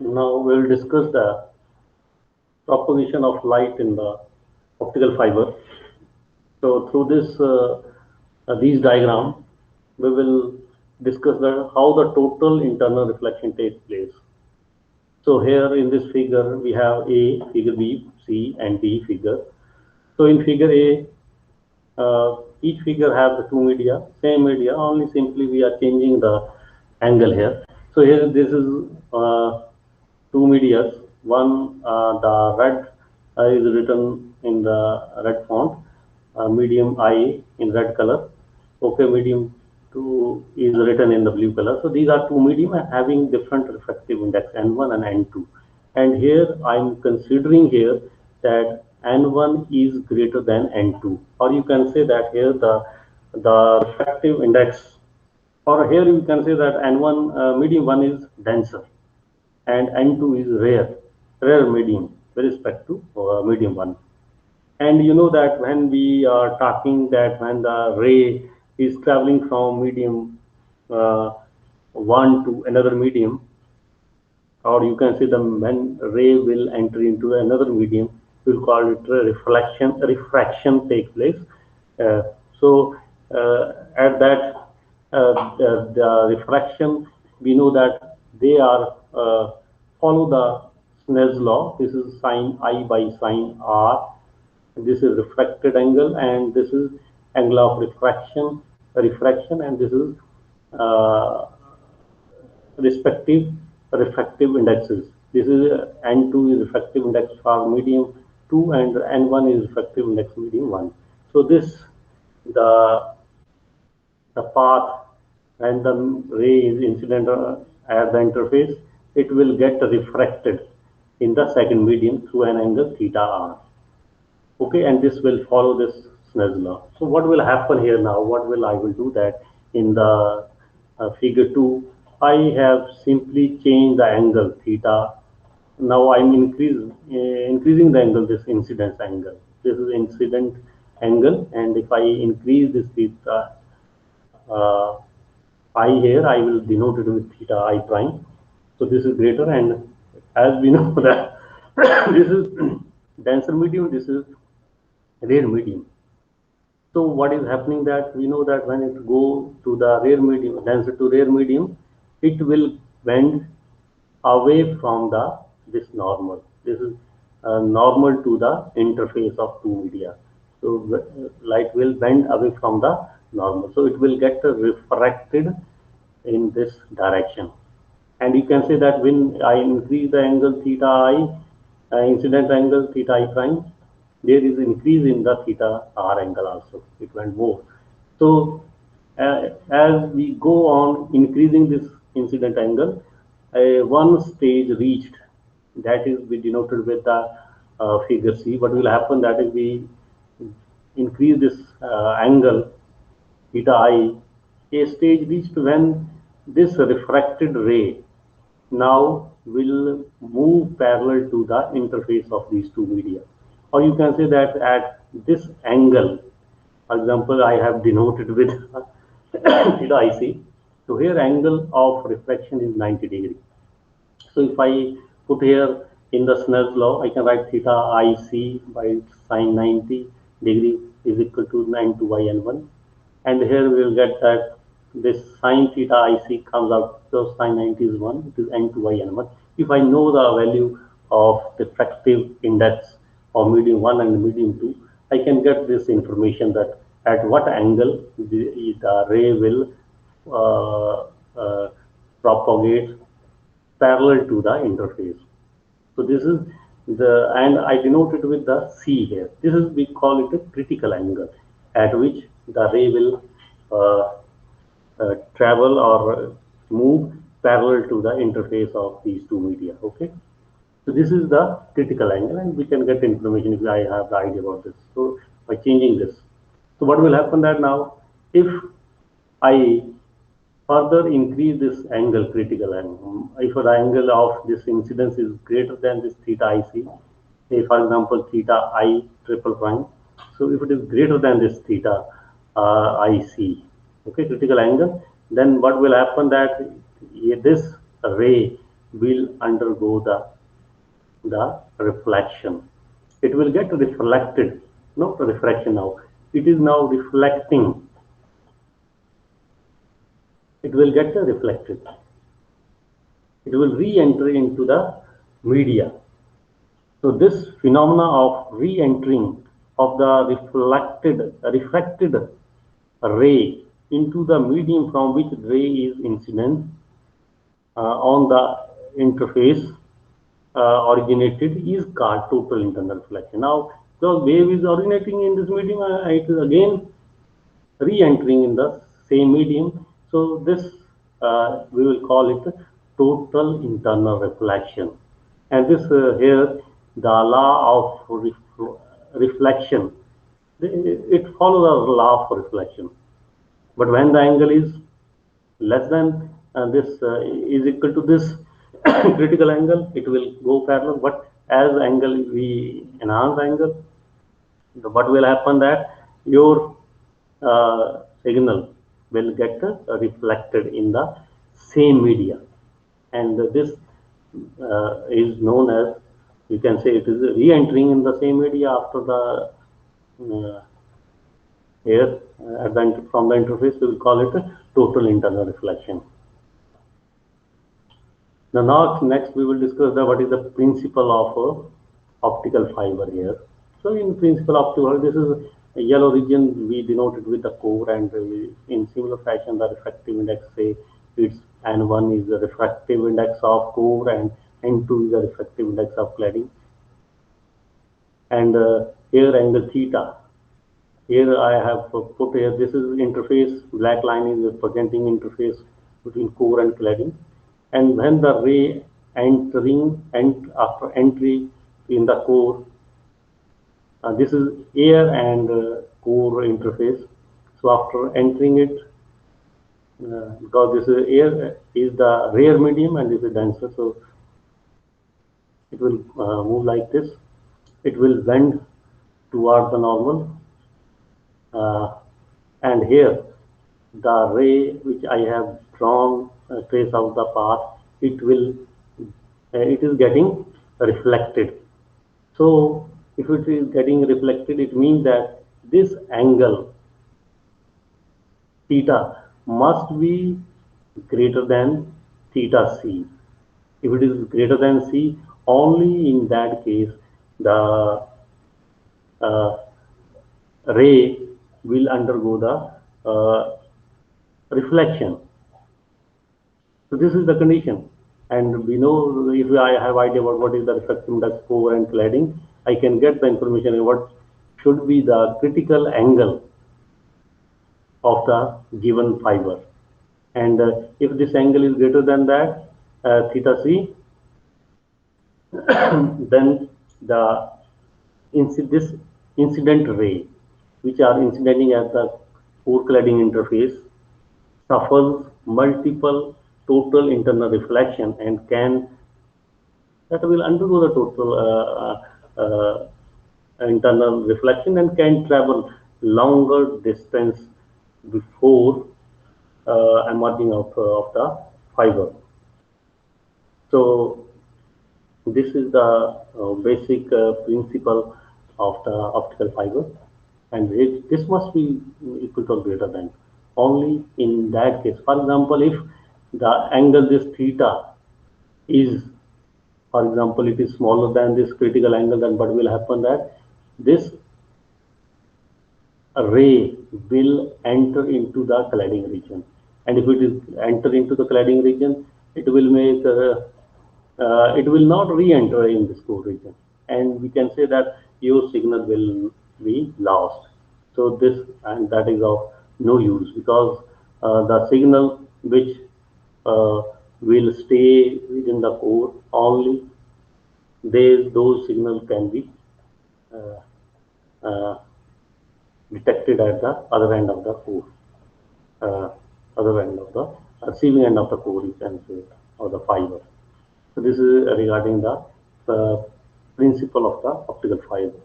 Now we will discuss the propagation of light in the optical fiber. So through these diagram, we will discuss how the total internal reflection takes place. So here in this figure, we have A, figure B, C, and D figure. So in figure A, each figure has the two media, same media, only simply we are changing the angle here. So here this is two medias. One, the red is written in the red font, medium I in red color. Okay, medium 2 is written in the blue color. So these are two medium having different refractive index N1 and N2. And here I am considering here that N1 is greater than N2, or you can say that here the refractive index, or here you can say that N1 medium 1 is denser and N2 is rare medium with respect to medium 1. And you know that when we are talking that when the ray is traveling from medium uh, 1 to another medium, or you can say the when ray will enter into another medium, we'll call it refraction take place. Uh, so at that the refraction, we know that they are follow the Snell's law. This is sine I by sine R. This is refracted angle, and this is angle of refraction, and this is uh, respective refractive indexes. This is N2 is refractive index for medium 2 and N1 is refractive index medium 1. So this the the path when the ray is incident at the interface, it will get refracted in the second medium through an angle theta r. Okay, and this will follow this Snell's law. So what will happen here now? What will I will do that in the figure 2, I have simply changed the angle theta. Now I'm increasing the angle, this incidence angle. This is incident angle, and if I increase this theta uh, I here, I will denote it with theta I prime. So this is greater, and as we know that this is denser medium, this is rare medium. So what is happening that we know that when it go to the rare medium, denser to rare medium, it will bend away from the this normal. This is normal to the interface of two media. So light will bend away from the normal. So it will get refracted in this direction. And you can say that when I increase the angle theta I, incident angle theta I prime, there is increase in the theta r angle also. It went more. So as we go on increasing this incident angle, one stage reached, that is we denoted with the figure C. What will happen that is we increase this angle theta I, a stage reached when this refracted ray now will move parallel to the interface of these two media. Or you can say that at this angle, for example, I have denoted with theta IC. So here angle of reflection is 90 degree. So if I put here in the Snell's law, I can write theta IC by sine 90 degree is equal to 9 to yn1. And here we will get that this sine theta IC comes out, so sine 90 is 1, it is n to yn1. If I know the value of the refractive index of medium 1 and medium 2, I can get this information that at what angle the ray will uh, uh, propagate parallel to the interface. So this is and I denoted with the C here. This is, we call it a critical angle at which the ray will travel or move parallel to the interface of these two media. Okay. So this is the critical angle, and we can get information if I have the idea about this. So by changing this, so what will happen that now, if I further increase this angle, critical angle, if the angle of this incidence is greater than this theta IC, say for example theta I triple prime, so if it is greater than this theta IC, okay, critical angle, then what will happen that this ray will undergo the reflection. It will get reflected, not refraction now. It is now reflecting. It will get reflected. It will re-enter into the media. So this phenomena of re-entering of the refracted ray into the medium from which ray is incident on the interface originated is called total internal reflection. Now, the wave is originating in this medium, it is again re-entering in the same medium. So this we will call it total internal reflection. And this here the law of reflection. It follows the law of reflection. But when the angle is less than this is equal to this critical angle, it will go parallel. But as angle we enhance angle, what will happen that your signal will get reflected in the same media, and this is known as, you can say, it is re-entering in the same media after the air from the interface. We will call it a total internal reflection. Now next we will discuss what is the principle of optical fiber here. So in principle optical, this is a yellow region we denote it with the core, and in similar fashion the refractive index, say it's N1 is the refractive index of core and N2 is the refractive index of cladding. And here angle theta. Here I have put here, this is interface, black line is representing interface between core and cladding. And when the ray after entry in the core, this is air and core interface. So after entering it, because this is air is the rare medium and this is denser, so it will move like this. It will bend towards the normal, and here the ray which I have drawn trace out the path, it is getting reflected. So if it is getting reflected, it means that this angle theta must be greater than theta c. If it is greater than c, only in that case the ray will undergo the reflection. So this is the condition, and we know if I have idea about what is the refractive index, core and cladding, I can get the information about what should be the critical angle of the given fiber. And if this angle is greater than that, theta c, then this incident ray, which are incidenting at the core cladding interface, suffers multiple total internal reflection and that will undergo the total internal reflection and can travel longer distance before emerging of the fiber. So this is the basic principle of the optical fiber, and this must be equal to or greater than. Only in that case, for example, if the angle this theta is, for example, it is smaller than this critical angle, then what will happen that this ray will enter into the cladding region, and if it is enter into the cladding region, it will make it will not re-enter in this core region, and we can say that your signal will be lost. So this, and that is of no use, because the signal which will stay within the core, only those signals can be uh, uh, detected at the other end of the core, uh, other end of the receiving end of the core, you can say, or the fiber. So this is regarding the principle of the optical fiber.